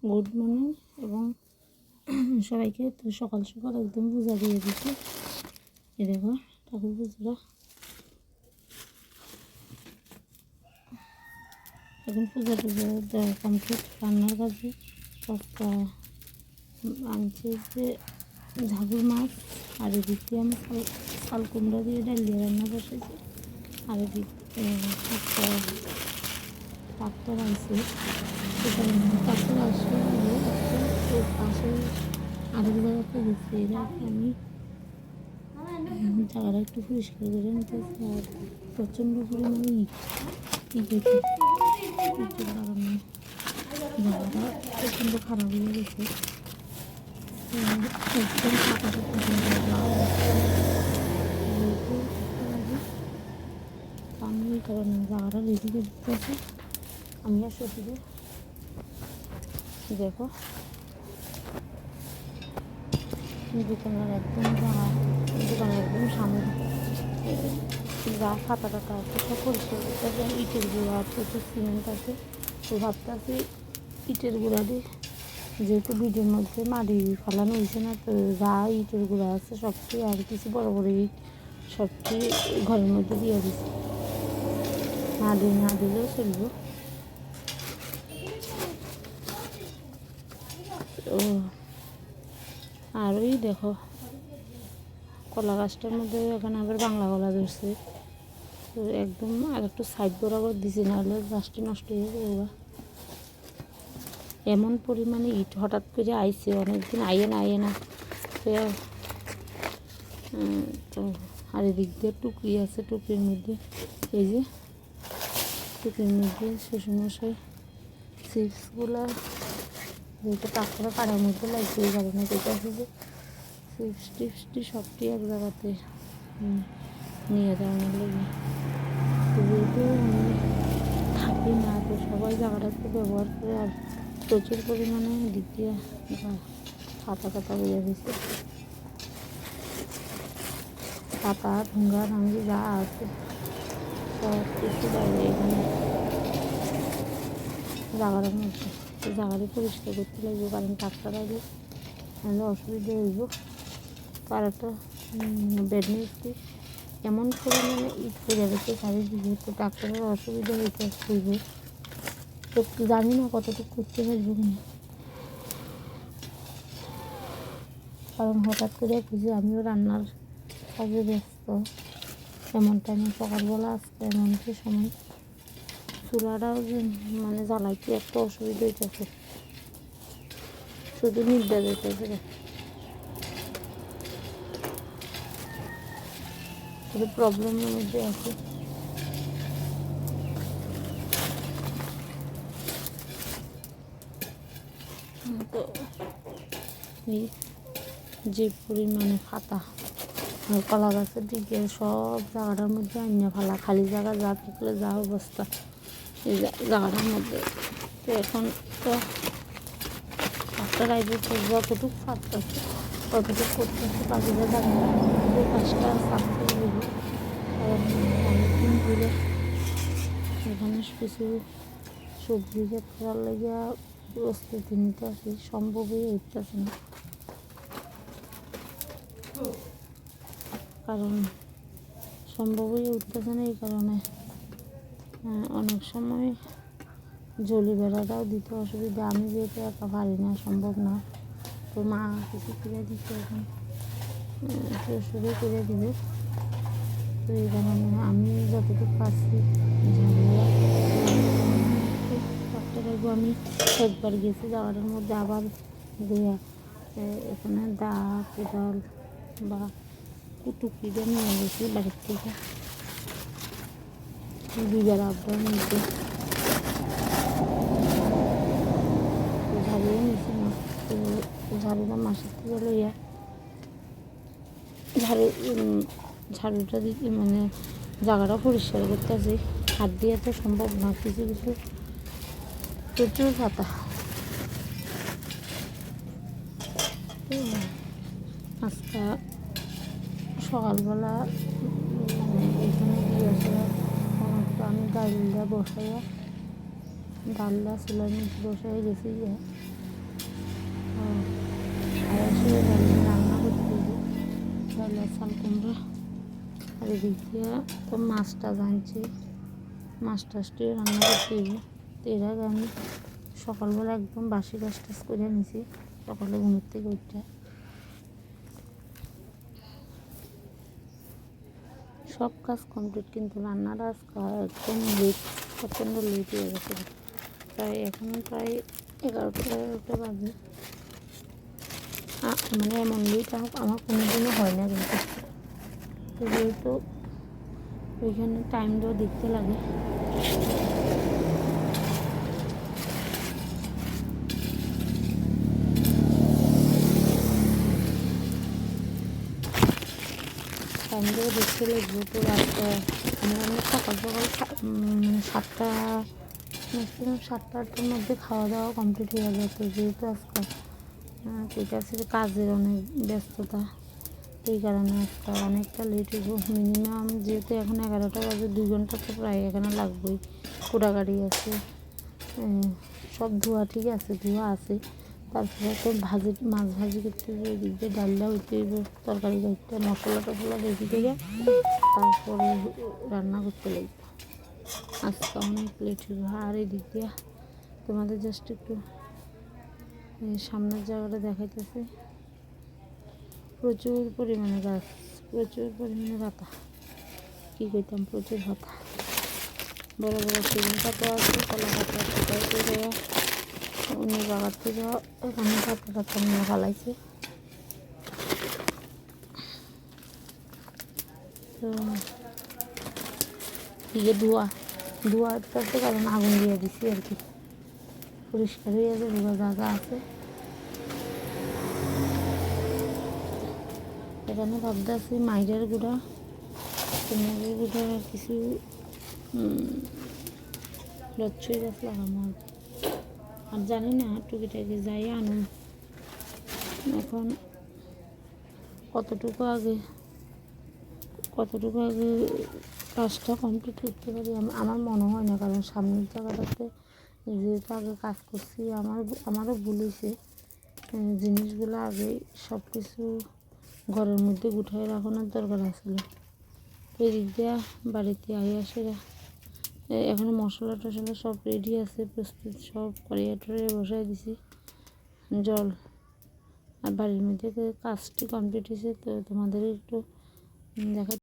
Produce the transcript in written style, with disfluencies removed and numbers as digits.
Good morning এবং সবাইকে তো সকাল সকাল একদম পূজা দিয়ে দিচ্ছি। এ দেখো ঠাকুর পুজোটা এখন পূজা টুজা দেওয়া কমপ্লিট। রান্নার কাজে কয়েকটা আনছে যে ঝাগুর মাছ, আর এদিক দিয়ে আমি শাল কুমড়া দিয়ে ডাল দিয়ে রান্না বসেছি। আর এদিক একটা ট্রাক্টর আছে, সেখানে ট্রাক্টর আসলে পাশে আরেক জায়গাতে গেছি। এরা আমি জায়গাটা একটু পরিষ্কার করে নিতেছি। আর প্রচণ্ড পরিমাণে ইটের কারণে জায়গাটা প্রচণ্ড খারাপ হয়ে গেছে। একদম ফাঁকা আমি এই কারণে জায়গাটা রেডি করে দিতেছি। আমি আর শ্বশুরে দেখো দোকানের একদম দোকানের একদম সামনে যা খাতা টাতা আছে সব পরিষ্কার করতে আছে। ইটের গুঁড়া প্রচুর সিমেন্ট আছে, তো ভাবতেছি ইটের গুঁড়া দিয়ে, যেহেতু বিটের মধ্যে মাটি ফালানো হয়েছে না, তো যা ইটের গুঁড়া আছে সবটি আর কিছু বড় বড় ইট সবটি ঘরের মধ্যে দিয়ে দিচ্ছে। না দিলেও চলব। ও আর ওই দেখো কলা গাছটার মধ্যে এখানে আবার বাংলা কলা ধরছে, তো একদম আর একটু সাইড বরাবর দিছি, নাহলে গাছটি নষ্ট হয়ে যাবে। এমন পরিমাণে ইট হঠাৎ করে আইছে, অনেকদিন আইয়ে না তো। আর এদিক দিয়ে টুকরি আছে, টুকরির মধ্যে এই যে টুকরির মধ্যে শ্বশুরমশাই চিপসগুলো যেহেতু টাকাটা কাটার মধ্যে লাগছে, এই কারণে দেখেছি যে চিপস টিপসটি সবটি এক জায়গাতে নিয়ে যাওয়ার লেগে। যেহেতু আমি থাকি না, তো সবাই জায়গাটাকে ব্যবহার করে। আর প্রচুর পরিমাণে দিক দিয়ে পাতা বেরিয়ে গেছে, পাতা ঠুঙ্গা ঠাঙ্গি যা আছে সব কিছু বাইরে এখানে জায়গাটার মধ্যে। জায়গাটা পরিষ্কার করতে লাগবে, কারণ ট্রাক্টর আগে নাহলে অসুবিধা হইব। আর একটা বেড মিস্ত্রি এমন পরিমাণে ইট করে গেছে চারিদিকে, তো ট্রাক্টরের অসুবিধা হইব। তো জানি না কতটুকু করতে পারবো কিনা, কারণ হঠাৎ করে খুঁজে আমিও রান্নার কাজে ব্যস্ত। এমন টাইমে সকালবেলা আসতে এমন কি সময় চুলাটাও যে মানে জ্বালাইতে একটা অসুবিধা হইতেছে, শুধু নির্দা যেতেছে। শুধু প্রবলেমের মধ্যে আছে। তো এই যে পরিমাণে ফাতা আর কলা গাছের দিকে সব জায়গাটার মধ্যে আইনা ফালা, খালি জায়গা যা থাকলে যা অবস্থা এই জায়গাটার মধ্যে। তো এখন তো একটা রাইজে যতটুকু ফাটতেছে ততটুকু করতেছে, বাকিটা জানি না যে কাজটা সাফতে হইব। কারণ অনেকদিন ধরে এখানে কিছু সবজি যে করার লেগে প্রস্তুতি নিতে আসি, সম্ভবই হইতেছে না। কারণ সম্ভবই উঠতেছে না, এই কারণে অনেক সময় জলি বেড়াটাও দিতে অসুবিধা। আমি যেহেতু একা পারি না, সম্ভব না, তো মা কিছু করে দিচ্ছে, এখন শ্বশুরে করে দিবে। তো এই কারণে আমি যতটুকু পাচ্ছি ডাক্তারবাবু আমি একবার গেছি যাওয়ার মধ্যে, আবার দেয়া এখানে দা কোদাল বা টুকরিটা নিয়ে গেছি বাড়ির থেকে, দুবার আবদার নিতে ঝাড়িয়ে নিয়েছি না। তো ঝাড়ুটা মাসের থেকে লইয়া ঝাড়ুটা দিতে মানে জায়গাটা পরিষ্কার করতে আসি। হাত দিয়ে তো সম্ভব না, কিছু কিছু প্রচুর পাতা। আজকে সকালবেলা এখানে গিয়েছে আমি ডালটা চুলার মধ্যে বসাই গেছি। আর আসলে রান্না করতে হবে তাহলে চাল কুমড়া। আর এদিক দিয়ে তো মাছটা জানছি, মাছ টাছটিও রান্না করতে হবে। তো এর আগে আমি সকালবেলা একদম বাসি কাজ টাজ করে নিছি, সকালে ঘুমের থেকে উঠে সব কাজ কমপ্লিট, কিন্তু রান্নাটা আজকে একদম লেট, প্রচণ্ড লেট হয়ে গেছে। এখন প্রায় 11টা বাজে। মানে এমন লেট আমার কোনোদিনও হয় না, কিন্তু যেহেতু ওইখানে টাইম দেওয়া দেখতে লাগে। টাইম দেওয়া দেখতে লাগবে। তো রাস্তা আমরা সকাল সকাল 7টা, ম্যাক্সিমাম 7টা-8টার মধ্যে খাওয়া দাওয়া কমপ্লিট হয়ে যাবে। তো যেহেতু আজকে এটা আছে কাজের অনেক ব্যস্ততা, এই কারণে আজকে অনেকটা লেট হইব। মিনিমাম যেহেতু এখন 11টা বাজে, 2 ঘন্টা তো প্রায় এখানে লাগবেই। কোড়াগাড়ি আছে, সব ধোয়া ঠিক আছে, ধোয়া আছে। তারপরে তো মাছ ভাজি করতে হবে, এদিক দিয়ে ডালটা হইতে হইব, তরকারি গাইতে মশলা টশলা রেডি করে তারপরে রান্না করতে লাগবে। আজকে অনেক লেট হইব। আর এদিক দিয়ে তোমাদের জাস্ট একটু সামনের জায়গাটা দেখাইতেছে, প্রচুর পরিমাণে গাছ, প্রচুর পরিমাণে পাতা, কী করতাম, প্রচুর পাতা, বড় বড় সেগুন পাতা আছে, কলা পাতা থেকে অন্য জায়গার থেকে এখানে পাতা টাতা নিয়ে ফেলাইছে। তো দিকে ধোয়া আছে, কারণ আগুন দিয়ে দিছি আর কি, পরিষ্কার হয়ে যাবে জায়গা আছে। এখানে ভাবতে আছি মাইরের গুঁড়া, পেঁয়াজের গুঁড়া, কিছু লচ্ছই গাছ লাগানো আর কি। আর জানি না টুকিটাকি যাই আনুন, এখন কতটুকু আগে কাজটা কমপ্লিট করতে পারি আমার মনে হয় না, কারণ সামনের জায়গাটাতে যেহেতু আগে কাজ করছি, আমারও ভুল হয়েছে। জিনিসগুলো আগে সব কিছু ঘরের মধ্যে গুছিয়ে রাখানোর দরকার আসলে। এই দিক দিয়ে বাড়িতে আসে এখন মশলা টশলা সব রেডি আছে, প্রস্তুত, সব কড়াইয়া টড়াইয়া বসাই দিছি, জল। আর বাড়ির মধ্যে কাজটি কমপ্লিট হয়েছে, তো তোমাদের একটু দেখা